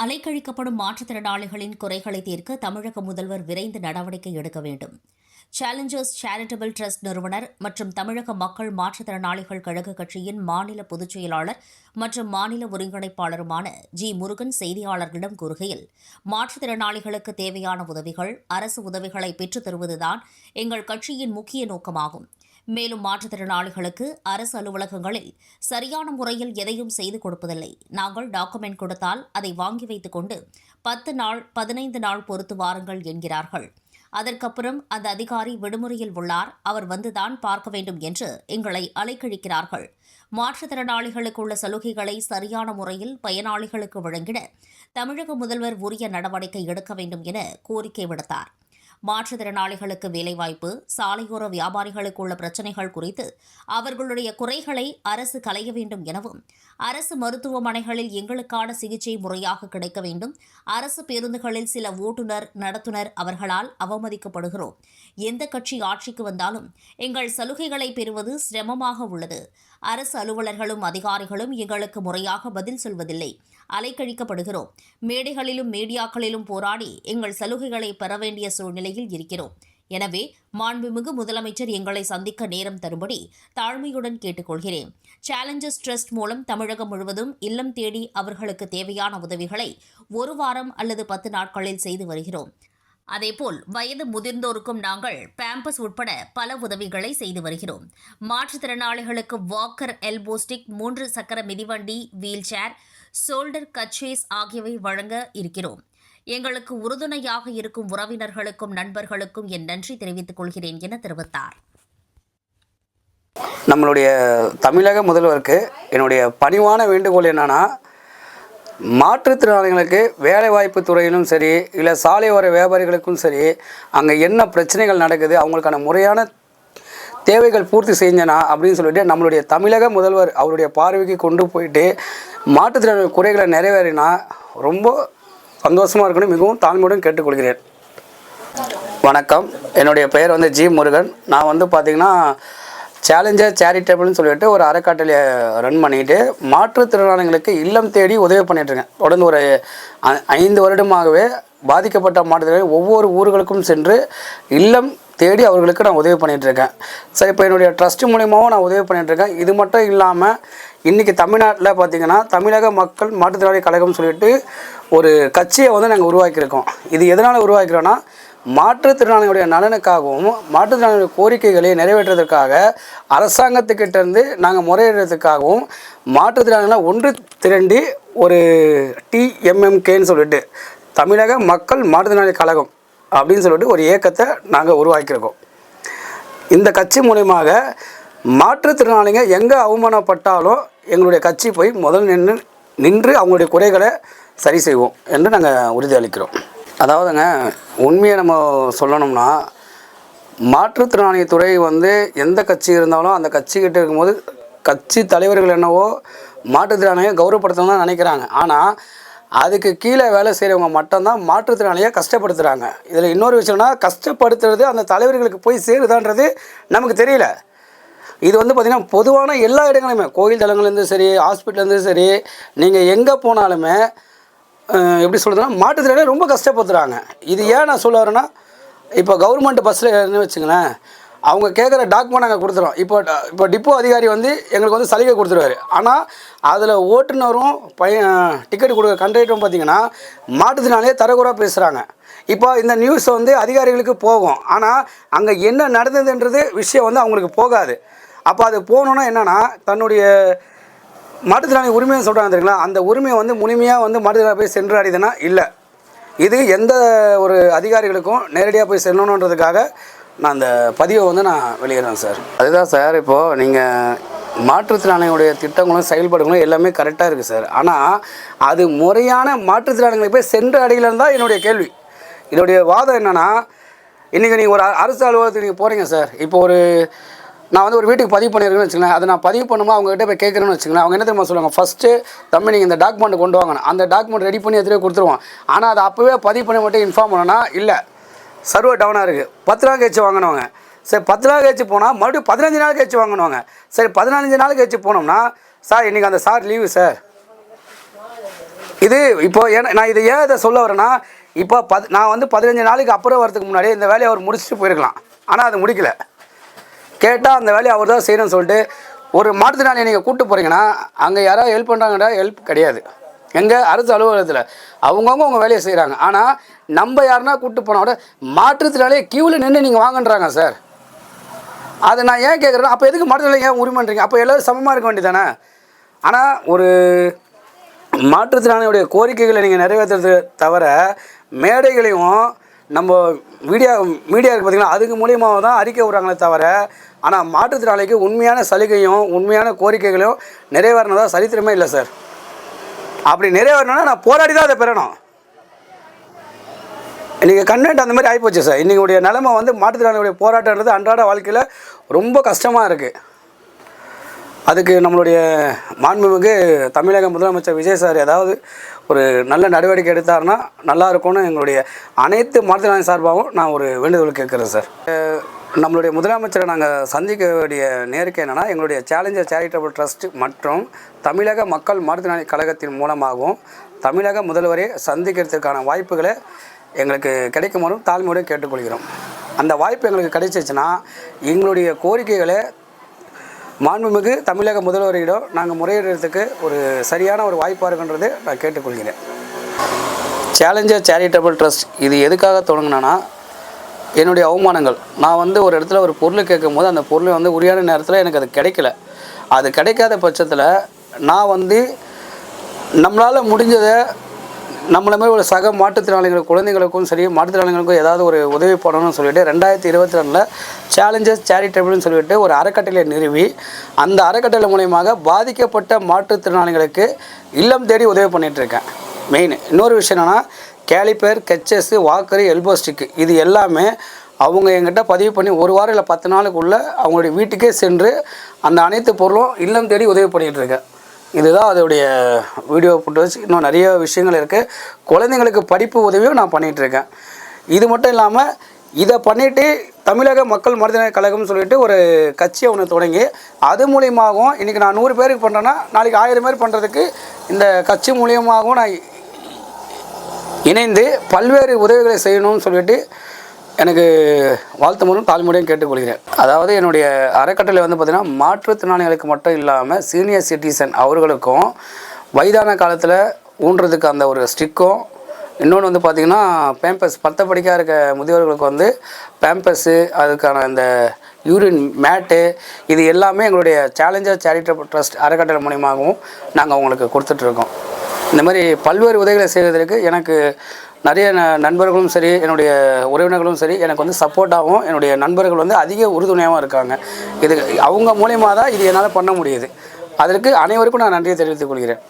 அலைக்கழிக்கப்படும் மாற்றுத்திறனாளிகளின் குறைகளை தீர்க்க தமிழக முதல்வர் விரைந்து நடவடிக்கை எடுக்க வேண்டும். சேலஞ்சர்ஸ் சேரிட்டபிள் டிரஸ்ட் நிறுவனர் மற்றும் தமிழக மக்கள் மாற்றுத்திறனாளிகள் கழக கட்சியின் மாநில பொதுச் செயலாளர் மற்றும் மாநில ஒருங்கிணைப்பாளருமான ஜி. முருகன் செய்தியாளர்களிடம் கூறுகையில், மாற்றுத்திறனாளிகளுக்கு தேவையான உதவிகள், அரசு உதவிகளை பெற்றுத் தருவதுதான் எங்கள் கட்சியின் முக்கிய நோக்கமாகும். மேலும் மாற்றுத்திறனாளிகளுக்கு அரசு அலுவலகங்களில் சரியான முறையில் எதையும் செய்து கொடுப்பதில்லை. நாங்கள் டாக்குமெண்ட் கொடுத்தால் அதை வாங்கி வைத்துக் கொண்டு 10 நாள் 15 நாள் பொறுத்து வாருங்கள் என்கிறார்கள். அதற்கப்புறம் அந்த அதிகாரி விடுமுறையில் உள்ளார், அவர் வந்துதான் பார்க்க வேண்டும் என்று எங்களை அலைக்கழிக்கிறார்கள். மாற்றுத்திறனாளிகளுக்கு உள்ள சலுகைகளை சரியான முறையில் பயனாளிகளுக்கு வழங்கிட தமிழக முதல்வர் உரிய நடவடிக்கை எடுக்க வேண்டும் என கோரிக்கை விடுத்தார். மாற்றுத்திறனாளிகளுக்கு வேலைவாய்ப்பு, சாலையோர வியாபாரிகளுக்கு உள்ள பிரச்சினைகள் குறித்து அவர்களுடைய குறைகளை அரசு களைய வேண்டும் எனவும், அரசு மருத்துவமனைகளில் எங்களுக்கான சிகிச்சை முறையாக கிடைக்க வேண்டும். அரசு பேருந்துகளில் சில ஓட்டுநர், நடத்துனர் அவர்களால் அவமதிக்கப்படுகிறோம். எந்த கட்சி ஆட்சிக்கு வந்தாலும் எங்கள் சலுகைகளை பெறுவது சிரமமாக உள்ளது. அரசு அலுவலர்களும் அதிகாரிகளும் எங்களுக்கு முறையாக பதில் சொல்வதில்லை. அலைக்கழிக்கப்படுகிறோம். மேடைகளிலும் மீடியாக்களிலும் போராடி எங்கள் சலுகைகளை பெற வேண்டிய சூழ்நிலையில் இருக்கிறோம். எனவே மாண்புமிகு முதலமைச்சர் எங்களை சந்திக்க நேரம் தரும்படி தாழ்மையுடன் கேட்டுக்கொள்கிறேன். சேலஞ்சர்ஸ் டிரஸ்ட் மூலம் தமிழகம் முழுவதும் இல்லம் தேடி அவர்களுக்கு தேவையான உதவிகளை 1 வாரம் அல்லது 10 நாட்களில் செய்து வருகிறோம். அதேபோல் வயது முதிர்ந்தோருக்கும் நாங்கள் பேம்பஸ் உட்பட பல உதவிகளை செய்து வருகிறோம். மாற்றுத்திறனாளிகளுக்கு வாக்கர், எல்போ ஸ்டிக், 3 சக்கர மிதிவண்டி, வீல் சேர், ஷோல்டர் கட்சேஸ் ஆகியவை வழங்க இருக்கிறோம். எங்களுக்கு உறுதுணையாக இருக்கும் உறவினர்களுக்கும் நண்பர்களுக்கும் என் நன்றி தெரிவித்துக் கொள்கிறேன் என தெரிவித்தார். நம்மளுடைய தமிழக முதல்வருக்கு என்னுடைய பணிவான வேண்டுகோள் என்னன்னா, மாற்றுத்திறனாளிகளுக்கு வேலைவாய்ப்பு துறையிலும் சரி, இல்லை சாலையோர வியாபாரிகளுக்கும் சரி, அங்கே என்ன பிரச்சனைகள் நடக்குது, அவங்களுக்கான முறையான தேவைகள் பூர்த்தி செஞ்சனா அப்படின்னு சொல்லிட்டு நம்மளுடைய தமிழக முதல்வர் அவருடைய பார்வைக்கு கொண்டு போயிட்டு மாற்றுத்திறனாளி குறைகளை நிறைவேறினா ரொம்ப சந்தோஷமாக இருக்கணும். மிகவும் தாழ்மையுடன் கேட்டுக்கொள்கிறேன். வணக்கம், என்னுடைய பெயர் ஜி. முருகன். நான் பார்த்திங்கன்னா சேலஞ்சர் சேரிட்டபிள்னு சொல்லிட்டு ஒரு அறக்கட்டளையை ரன் பண்ணிவிட்டு மாற்றுத்திறனாளிகளுக்கு இல்லம் தேடி உதவி பண்ணிகிட்ருக்கேன். தொடர்ந்து ஒரு 5 வருடமாகவே பாதிக்கப்பட்ட மாற்றுத்திறனாளி ஒவ்வொரு ஊர்களுக்கும் சென்று இல்லம் தேடி அவர்களுக்கு நான் உதவி பண்ணிகிட்ருக்கேன். சரி, இப்போ என்னுடைய ட்ரஸ்ட் மூலியமாகவும் நான் உதவி பண்ணிகிட்ருக்கேன். இது மட்டும் இல்லாமல் இன்றைக்கி தமிழ்நாட்டில் பார்த்திங்கன்னா தமிழக மக்கள் மாற்றுத்திறனாளி கழகம்னு சொல்லிட்டு ஒரு கட்சியை நாங்கள் உருவாக்கியிருக்கோம். இது எதனால் உருவாக்கிறோன்னா, மாற்றுத்திறனாளிகளுடைய நலனுக்காகவும் மாற்றுத்திறனாளிகளுடைய கோரிக்கைகளை நிறைவேற்றுவதற்காக அரசாங்கத்துக்கிட்டேருந்து நாங்கள் முறையிடுறதுக்காகவும் மாற்றுத்திறனாளிகளை ஒன்று திரண்டி ஒரு TMMKன்னு சொல்லிட்டு தமிழக மக்கள் மாற்றுத்திறனாளி கழகம் அப்படின்னு சொல்லிட்டு ஒரு இயக்கத்தை நாங்கள் உருவாக்கியிருக்கோம். இந்த கட்சி மூலமாக மாற்றுத்திறனாளிங்க எங்கே அவமானப்பட்டாலும் எங்களுடைய கட்சி போய் முதல் நின்று அவங்களுடைய குறைகளை சரி செய்வோம் என்று நாங்கள் உறுதியளிக்கிறோம். அதாவதுங்க, உண்மையை நம்ம சொல்லணும்னா, மாற்றுத்திறனாளி துறை எந்த கட்சி இருந்தாலும் அந்த கட்சிக்கிட்ட இருக்கும்போது கட்சி தலைவர்கள் என்னவோ மாற்றுத்திறனாளியை கௌரவப்படுத்தணும்னு தான் நினைக்கிறாங்க. ஆனால் அதுக்கு கீழே வேலை செய்கிறவங்க மட்டும்தான் மாற்றுத்திறனாளியை கஷ்டப்படுத்துகிறாங்க. இதில் இன்னொரு விஷயம்னா, கஷ்டப்படுத்துறது அந்த தலைவர்களுக்கு போய் சேருதான்றது நமக்கு தெரியல. இது பார்த்திங்கன்னா பொதுவான எல்லா இடங்களுமே, கோயில் தலங்கள்லேருந்து சரி, ஹாஸ்பிட்டல்லேருந்து சரி, நீங்கள் எங்கே போனாலுமே எப்படி சொல்கிறதுனா மாற்றுத்திறனாளி ரொம்ப கஷ்டப்படுத்துகிறாங்க. இது ஏன் நான் சொல்ல வரேன்னா, இப்போ கவர்மெண்ட் பஸ்ஸில் ஏறுன்னு வச்சுங்களேன், அவங்க கேட்குற டாக்குமெண்ட் நாங்கள் கொடுத்துருவோம். இப்போ டிப்போ அதிகாரி எங்களுக்கு சலுகை கொடுத்துருவாரு. ஆனால் அதில் ஓட்டுநரும் டிக்கெட் கொடுக்குற கண்டக்டரும் பார்த்திங்கன்னா மாற்றுத்திறனாளியே தரக்குறையாக பேசுகிறாங்க. இப்போ இந்த நியூஸ் அதிகாரிகளுக்கு போகும், ஆனால் அங்கே என்ன நடந்ததுன்றது விஷயம் அவங்களுக்கு போகாது. அப்போ அது போகணுன்னா என்னென்னா, தன்னுடைய மாற்றுத்திறனாளி உரிமையை சொல்கிறாங்க தெரியுங்களா, அந்த உரிமையை முழுமையாக மாற்றுத்திறனாளி போய் சென்றடையுதுன்னா இல்லை. இது எந்த ஒரு அதிகாரிகளுக்கும் நேரடியாக போய் செல்லணுன்றதுக்காக நான் அந்த பதிவை நான் வெளியிடுறேன் சார். அதுதான் சார், இப்போது நீங்கள் மாற்றுத்திறனாளிகளுடைய திட்டங்களும் செயல்பாடுகளும் எல்லாமே கரெக்டாக இருக்குது சார். ஆனால் அது முறையான மாற்றுத்திறனாளிகளை போய் சென்று அடையலன்னு தான் என்னுடைய கேள்வி. என்னுடைய வாதம் என்னென்னா, இன்றைக்கி நீங்கள் ஒரு அரசு அலுவலகத்துக்கு நீங்கள் போகிறீங்க சார். இப்போ நான் ஒரு வீட்டுக்கு பதிவு பண்ணியிருக்கேன்னு வச்சுக்கோங்களேன். அதை நான் பதிவு பண்ணும்போது அவங்ககிட்ட போய் கேட்குறேன்னு வச்சுக்கோங்களேன். அவங்க என்ன தெரியுமா சொல்லுவாங்க, ஃபஸ்ட்டு தம்பி நீங்கள் இந்த டாக்குமெண்ட் கொண்டு வாங்கணும், அந்த டாக்குமெண்ட் ரெடி பண்ணி எடுத்துகிட்டு கொடுத்துருவோம். ஆனால் அதை அப்போவே பதிவு பண்ணி மட்டும் இன்ஃபார்ம் பண்ணோன்னா இல்லை, சர்வர் டவுனாக இருக்குது, 10 நாள் கழிச்சு வாங்கினவங்க. சரி, 10 நாள் கழிச்சு போனால் மறுபடியும் 15 நாள் கழிச்சு வாங்கினவங்க. சரி, 15 நாள் கழிச்சு போனோம்னா, சார் இன்றைக்கி அந்த சார் லீவு சார், இது இப்போ நான் இதை ஏன் இதை சொல்ல வரேன்னா, இப்போ நான் வந்து 15 நாளைக்கு அப்புறம் வரதுக்கு முன்னாடி இந்த வேலையை அவர் முடிச்சுட்டு போயிருக்கலாம். ஆனால் அது முடிக்கல. கேட்டால் அந்த வேலையை அவர் தான் செய்யணும்னு சொல்லிட்டு, ஒரு மாற்றுத்திறனாளியை நீங்கள் கூப்பிட்டு போகிறீங்கன்னா அங்கே யாராவது ஹெல்ப் பண்ணுறாங்கடா, ஹெல்ப் கிடையாது. எங்கள் அரசு அலுவலகத்தில் அவங்கவுங்க அவங்க வேலையை செய்கிறாங்க. ஆனால் நம்ம யாருன்னா கூப்பிட்டு போனால் கூட மாற்றுத்திறனாளியை க்யூவில் நின்று நீங்கள் வாங்கன்றாங்க சார். அதை நான் ஏன் கேட்குறேன்னா, அப்போ எதுக்கு மாற்றுத்திறனாளி ஏன் உரிமைன்றீங்க? அப்போ எல்லோரும் சமமாக இருக்க வேண்டியதானே? ஆனால் ஒரு மாற்றுத்திறனாளியுடைய கோரிக்கைகளை நீங்கள் நிறைவேற்றுறது தவிர மேடைகளையும் நம்ம மீடியா இருக்குது பார்த்திங்கன்னா, அதுக்கு மூலியமாக தான் அறிக்கை விடுறாங்களே தவிர, ஆனால் மாற்றுத்திறனாளிக்கு உண்மையான சலுகையும் உண்மையான கோரிக்கைகளையும் நிறைவேறினதா சரித்திரமே இல்லை சார். அப்படி நிறைவேறணும்னா நான் போராடி தான் அதை பெறணும். இன்றைக்கி கன்வென்ட் அந்த மாதிரி ஆகிப்போச்சு சார். இன்றைக்குடைய நிலைமை வந்து மாற்றுத்திறனாளியுடைய போராட்டன்றது அன்றாட வாழ்க்கையில் ரொம்ப கஷ்டமாக இருக்குது. அதுக்கு நம்மளுடைய மாண்புமிகு தமிழக முதலமைச்சர் விஜய் சார் ஏதாவது ஒரு நல்ல நடவடிக்கை எடுத்தார்னா நல்லா இருக்கும்னு எங்களுடைய அனைத்து மாற்றுத்திறனாளி சார்பாகவும் நான் ஒரு வேண்டுகோள் கேட்குறேன் சார். நம்மளுடைய முதலமைச்சரை நாங்கள் சந்திக்க வேண்டிய நேருக்கு என்னென்னா, எங்களுடைய சேலஞ்சர் சேரிட்டபிள் ட்ரஸ்ட் மற்றும் தமிழக மக்கள் மாற்றுத்திறனாளி கழகத்தின் மூலமாகவும் தமிழக முதல்வரை சந்திக்கிறதுக்கான வாய்ப்புகளை எங்களுக்கு கிடைக்குமாறும் தாழ்மையோடு கேட்டுக்கொள்கிறோம். அந்த வாய்ப்பு எங்களுக்கு கிடைச்சிச்சுன்னா எங்களுடைய கோரிக்கைகளை மாண்புமிகு தமிழக முதல்வரிடம் நாங்கள் முறையிடுறதுக்கு ஒரு சரியான ஒரு வாய்ப்பாக இருக்குன்றது நான் கேட்டுக்கொள்கிறேன். சேலஞ்சர் சேரிட்டபிள் ட்ரஸ்ட் இது எதுக்காக தொடங்கினா, என்னுடைய அவமானங்கள், நான் வந்து ஒரு இடத்துல ஒரு பொருள் கேட்கும் போது அந்த பொருள் வந்து உரியான நேரத்தில் எனக்கு அது கிடைக்கல. அது கிடைக்காத பட்சத்தில் நான் வந்து நம்மளால் முடிஞ்சதை நம்மள மாதிரி ஒரு சக மாற்றுத்திறனாளிகள் குழந்தைகளுக்கும் சரி மாற்றுத்திறனாளிகளுக்கும் ஏதாவது ஒரு உதவி பண்ணணும்னு சொல்லிட்டு 2022 சேலஞ்சஸ் சேரிட்டபிள்னு சொல்லிட்டு ஒரு அறக்கட்டளை நிறுவி அந்த அறக்கட்டளை மூலயமாக பாதிக்கப்பட்ட மாற்றுத்திறனாளிகளுக்கு இல்லம் தேடி உதவி பண்ணிகிட்ருக்கேன். மெயின் இன்னொரு விஷயம் என்னென்னா, கேலிப்பேர், கெச்சஸ், வாக்கரு, எல்போ ஸ்டிக்கு இது எல்லாமே அவங்க எங்கிட்ட பதிவு பண்ணி 1 வாரம் இல்லை 10 நாளுக்குள்ளே அவங்களுடைய வீட்டுக்கே சென்று அந்த அனைத்து பொருளும் இல்லம் தேடி உதவி பண்ணிகிட்ருக்கேன். இதுதான் அதோடைய வீடியோ ஃபுட்டேஜ். இன்னும் நிறைய விஷயங்கள் இருக்குது. குழந்தைங்களுக்கு படிப்பு உதவியும் நான் பண்ணிகிட்ருக்கேன். இது மட்டும் இல்லாமல் இதை பண்ணிவிட்டு தமிழக மக்கள் மாற்றுத்திறனாளி கழகம்னு சொல்லிட்டு ஒரு கட்சியை ஒன்று தொடங்கி அது மூலியமாகவும் இன்றைக்கி நான் 100 பேருக்கு பண்ணுறேன்னா நாளைக்கு 1000 பேர் பண்ணுறதுக்கு இந்த கட்சி மூலியமாகவும் நான் இணைந்து பல்வேறு உதவிகளை செய்யணும்னு சொல்லிட்டு எனக்கு வாழ்த்து மூலம் தாழ்மையுடன் கேட்டுக்கொள்கிறேன். அதாவது என்னுடைய அறக்கட்டளை வந்து பார்த்திங்கன்னா மாற்றுத்திறனாளிகளுக்கு மட்டும் இல்லாமல் சீனியர் சிட்டிசன் அவர்களுக்கும் வயதான காலத்தில் ஊன்றதுக்கு அந்த ஒரு ஸ்டிக்கும், இன்னொன்று வந்து பார்த்திங்கன்னா பேம்பஸ் 10 படிக்காக இருக்க முதியோர்களுக்கு வந்து பேம்பஸ்ஸு, அதுக்கான இந்த யூரின் மேட்டு, இது எல்லாமே எங்களுடைய சேலஞ்சர் சேரிட்டபிள் ட்ரஸ்ட் அறக்கட்டளை மூலியமாகவும் நாங்கள் அவங்களுக்கு கொடுத்துட்ருக்கோம். இந்த மாதிரி பல்வேறு உதவிகளை செய்வதற்கு எனக்கு நிறைய நண்பர்களும் சரி என்னுடைய உறவினர்களும் சரி எனக்கு வந்து சப்போர்ட்டாகவும் என்னுடைய நண்பர்கள் வந்து அதிக உறுதுணையாகவும் இருக்காங்க. இது அவங்க மூலியமாக தான் இது என்னால் பண்ண முடியுது. அதற்கு அனைவருக்கும் நான் நன்றியை தெரிவித்துக் கொள்கிறேன்.